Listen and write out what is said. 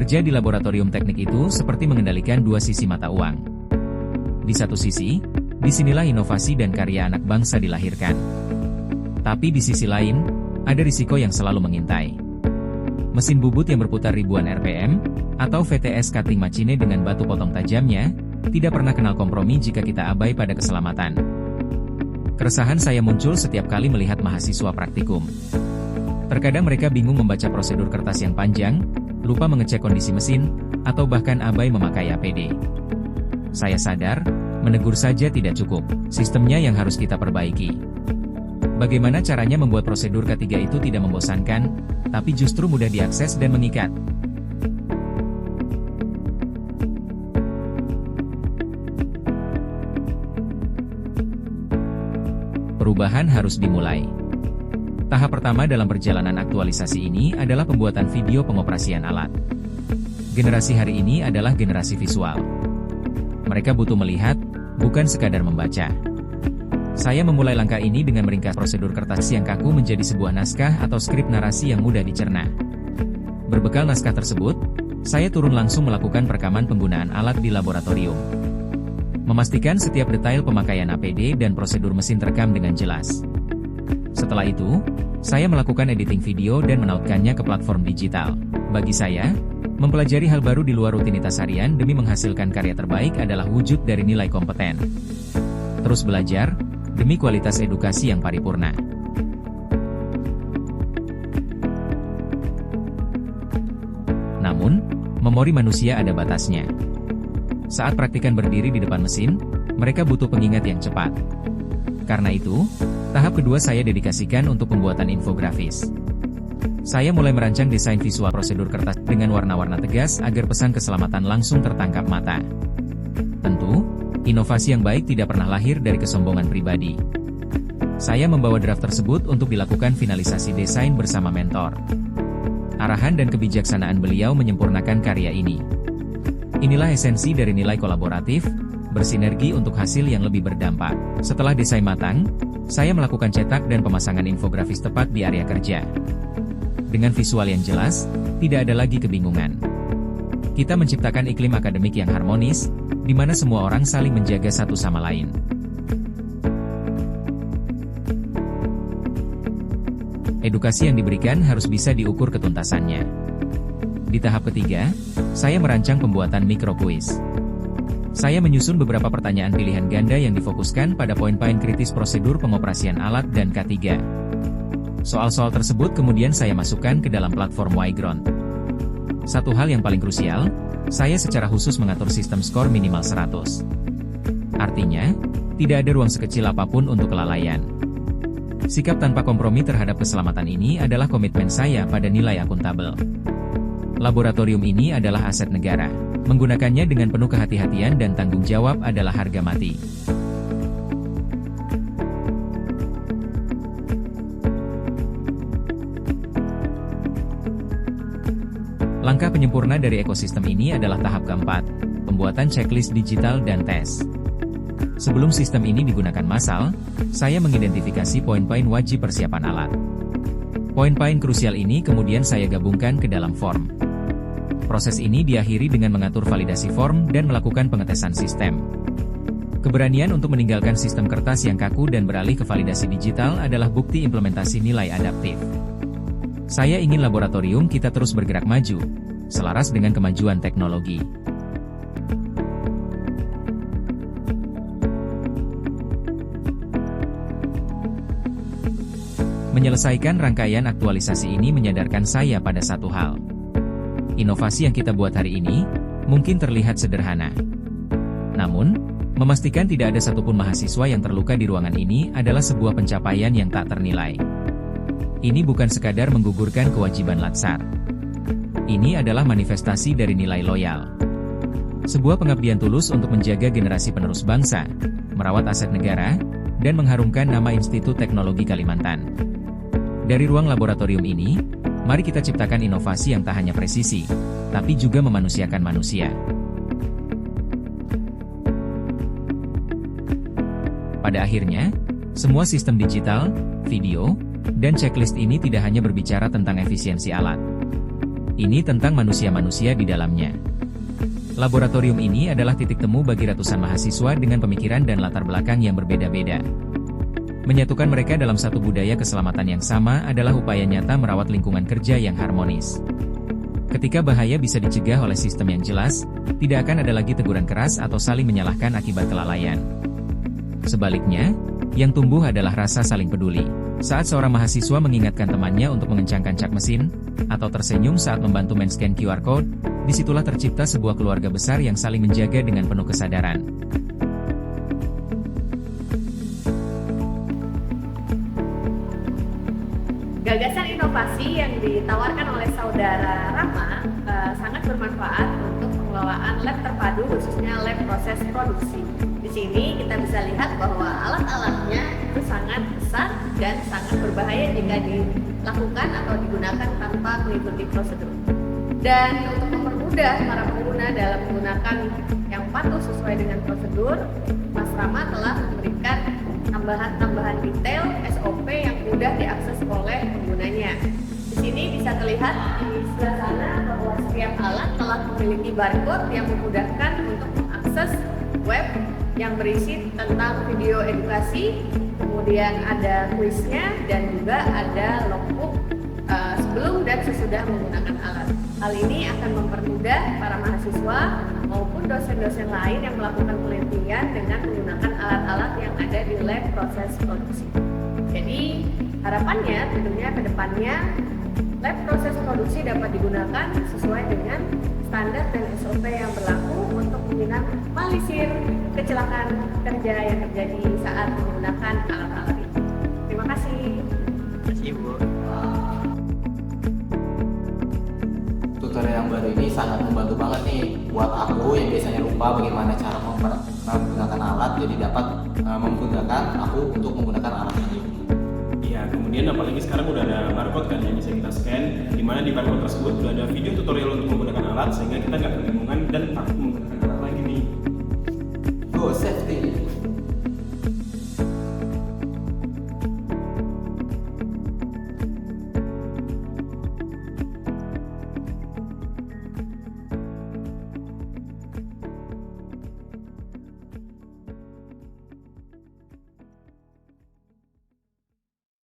Bekerja di laboratorium teknik itu seperti mengendalikan dua sisi mata uang. Di satu sisi, disinilah inovasi dan karya anak bangsa dilahirkan. Tapi di sisi lain, ada risiko yang selalu mengintai. Mesin bubut yang berputar ribuan RPM, atau VTS cutting machine dengan batu potong tajamnya, tidak pernah kenal kompromi jika kita abai pada keselamatan. Keresahan saya muncul setiap kali melihat mahasiswa praktikum. Terkadang mereka bingung membaca prosedur kertas yang panjang, lupa mengecek kondisi mesin, atau bahkan abai memakai APD. Saya sadar, menegur saja tidak cukup, sistemnya yang harus kita perbaiki. Bagaimana caranya membuat prosedur ketiga itu tidak membosankan, tapi justru mudah diakses dan mengikat? Perubahan harus dimulai. Tahap pertama dalam perjalanan aktualisasi ini adalah pembuatan video pengoperasian alat. Generasi hari ini adalah generasi visual. Mereka butuh melihat, bukan sekadar membaca. Saya memulai langkah ini dengan meringkas prosedur kertas yang kaku menjadi sebuah naskah atau skrip narasi yang mudah dicerna. Berbekal naskah tersebut, saya turun langsung melakukan perekaman penggunaan alat di laboratorium. Memastikan setiap detail pemakaian APD dan prosedur mesin terekam dengan jelas. Setelah itu, saya melakukan editing video dan menautkannya ke platform digital. Bagi saya, mempelajari hal baru di luar rutinitas harian demi menghasilkan karya terbaik adalah wujud dari nilai kompeten. Terus belajar, demi kualitas edukasi yang paripurna. Namun, memori manusia ada batasnya. Saat praktikan berdiri di depan mesin, mereka butuh pengingat yang cepat. Karena itu, tahap kedua saya dedikasikan untuk pembuatan infografis. Saya mulai merancang desain visual prosedur kertas dengan warna-warna tegas agar pesan keselamatan langsung tertangkap mata. Tentu, inovasi yang baik tidak pernah lahir dari kesombongan pribadi. Saya membawa draft tersebut untuk dilakukan finalisasi desain bersama mentor. Arahan dan kebijaksanaan beliau menyempurnakan karya ini. Inilah esensi dari nilai kolaboratif, bersinergi untuk hasil yang lebih berdampak. Setelah desain matang, saya melakukan cetak dan pemasangan infografis tepat di area kerja. Dengan visual yang jelas, tidak ada lagi kebingungan. Kita menciptakan iklim akademik yang harmonis, di mana semua orang saling menjaga satu sama lain. Edukasi yang diberikan harus bisa diukur ketuntasannya. Di tahap ketiga, saya merancang pembuatan mikrokuis. Saya menyusun beberapa pertanyaan pilihan ganda yang difokuskan pada poin-poin kritis prosedur pengoperasian alat dan K3. Soal-soal tersebut kemudian saya masukkan ke dalam platform Yground. Satu hal yang paling krusial, saya secara khusus mengatur sistem skor minimal 100. Artinya, tidak ada ruang sekecil apapun untuk kelalaian. Sikap tanpa kompromi terhadap keselamatan ini adalah komitmen saya pada nilai akuntabel. Laboratorium ini adalah aset negara. Menggunakannya dengan penuh kehati-hatian dan tanggung jawab adalah harga mati. Langkah penyempurna dari ekosistem ini adalah tahap keempat, pembuatan checklist digital dan tes. Sebelum sistem ini digunakan massal, saya mengidentifikasi poin-poin wajib persiapan alat. Poin-poin krusial ini kemudian saya gabungkan ke dalam form. Proses ini diakhiri dengan mengatur validasi form dan melakukan pengetesan sistem. Keberanian untuk meninggalkan sistem kertas yang kaku dan beralih ke validasi digital adalah bukti implementasi nilai adaptif. Saya ingin laboratorium kita terus bergerak maju, selaras dengan kemajuan teknologi. Menyelesaikan rangkaian aktualisasi ini menyadarkan saya pada satu hal. Inovasi yang kita buat hari ini, mungkin terlihat sederhana. Namun, memastikan tidak ada satupun mahasiswa yang terluka di ruangan ini adalah sebuah pencapaian yang tak ternilai. Ini bukan sekadar menggugurkan kewajiban latsar. Ini adalah manifestasi dari nilai loyal. Sebuah pengabdian tulus untuk menjaga generasi penerus bangsa, merawat aset negara, dan mengharumkan nama Institut Teknologi Kalimantan. Dari ruang laboratorium ini, mari kita ciptakan inovasi yang tak hanya presisi, tapi juga memanusiakan manusia. Pada akhirnya, semua sistem digital, video, dan checklist ini tidak hanya berbicara tentang efisiensi alat. Ini tentang manusia-manusia di dalamnya. Laboratorium ini adalah titik temu bagi ratusan mahasiswa dengan pemikiran dan latar belakang yang berbeda-beda. Menyatukan mereka dalam satu budaya keselamatan yang sama adalah upaya nyata merawat lingkungan kerja yang harmonis. Ketika bahaya bisa dicegah oleh sistem yang jelas, tidak akan ada lagi teguran keras atau saling menyalahkan akibat kelalaian. Sebaliknya, yang tumbuh adalah rasa saling peduli. Saat seorang mahasiswa mengingatkan temannya untuk mengencangkan cak mesin, atau tersenyum saat membantu men-scan QR Code, disitulah tercipta sebuah keluarga besar yang saling menjaga dengan penuh kesadaran. Gagasan inovasi yang ditawarkan oleh saudara Rama sangat bermanfaat untuk pengelolaan lab terpadu, khususnya lab proses produksi. Di sini kita bisa lihat bahwa alat-alatnya itu sangat besar dan sangat berbahaya jika dilakukan atau digunakan tanpa mengikuti prosedur. Dan untuk mempermudah para pengguna dalam menggunakan yang patuh sesuai dengan prosedur, Mas Rama telah memberikan tambahan-tambahan detail SOP yang mudah diakses oleh penggunanya. Di sini bisa terlihat di sebelah sana bahwa setiap alat telah memiliki barcode yang memudahkan untuk mengakses web yang berisi tentang video edukasi, kemudian ada kuisnya dan juga ada logbook sebelum dan sesudah menggunakan alat. Hal ini akan mempermudah para mahasiswa maupun dosen-dosen lain yang melakukan penelitian dengan menggunakan alat-alat yang ada di lab proses produksi. Jadi harapannya tentunya ke depannya lab proses produksi dapat digunakan sesuai dengan standar dan SOP yang berlaku untuk meminimalisir kecelakaan kerja yang terjadi saat menggunakan alat-alat ini. Terima kasih. Terima kasih, Bu. Tutorial yang baru ini sangat membantu banget nih buat aku yang biasanya lupa bagaimana cara menggunakan alat, jadi dapat memudahkan aku untuk menggunakan alat ini. Ya, kemudian apalagi sekarang udah ada barcode kan yang bisa kita scan, di mana di barcode tersebut sudah ada video tutorial untuk menggunakan alat sehingga kita nggak kebingungan dan takut menggunakan